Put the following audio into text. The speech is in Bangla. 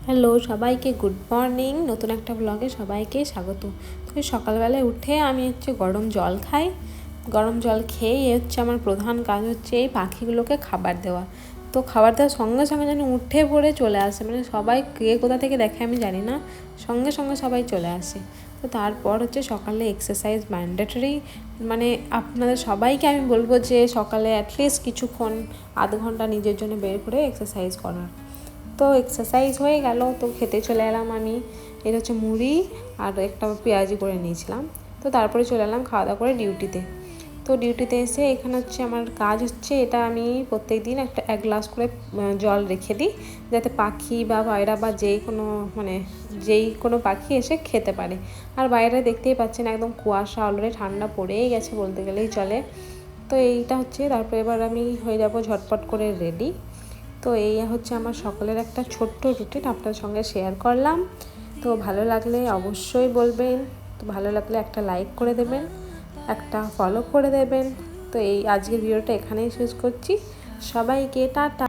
হ্যালো সবাইকে, গুড মর্নিং। নতুন একটা ব্লগে সবাইকে স্বাগত। তো সকালবেলায় উঠে আমি গরম জল খাই। গরম জল খেয়ে আমার প্রধান কাজ হচ্ছে এই পাখিগুলোকে খাবার দেওয়া। তো খাবার দেওয়ার সঙ্গে সঙ্গে যেন উঠে পড়ে চলে আসে, মানে সবাই কে কোথা থেকে দেখে আমি জানি না, সঙ্গে সঙ্গে সবাই চলে আসে। তো তারপর সকালে এক্সারসাইজ ম্যান্ডেটরি, মানে আপনাদের সবাইকে আমি বলবো যে সকালে অ্যাটলিস্ট কিছুক্ষণ আধ ঘন্টা নিজের জন্য বের করে এক্সারসাইজ করার। তো এক্সারসাইজ হয়ে গেল, তো খেতে চলে এলাম আমি। এটা মুড়ি আর একটা পেঁয়াজি করে নিয়েছিলাম। তো তারপরে চলে এলাম খাওয়া দাওয়া করে ডিউটিতে। তো ডিউটিতে এসে এখানে আমার কাজ এটা আমি প্রত্যেক দিন এক গ্লাস করে জল রেখে দিই, যাতে পাখি বা পায়রা বা যেই কোনো পাখি এসে খেতে পারে। আর বাইরে দেখতেই পাচ্ছেন একদম কুয়াশা, অলরেডি ঠান্ডা পড়েই গেছে বলতে গেলেই চলে। তো এইটা তারপরে এবার আমি হয়ে যাব ঝটপট করে রেডি। তো এই আমার সকালের একটা ছোট্ট রুটিন আপনার সঙ্গে শেয়ার করলাম। তো ভালো লাগলে অবশ্যই বলবেন, তো ভালো লাগলে একটা লাইক করে দেবেন, একটা ফলো করে দেবেন। তো এই আজকের ভিডিওটা এখানেই শেষ করছি। সবাইকে টাটা।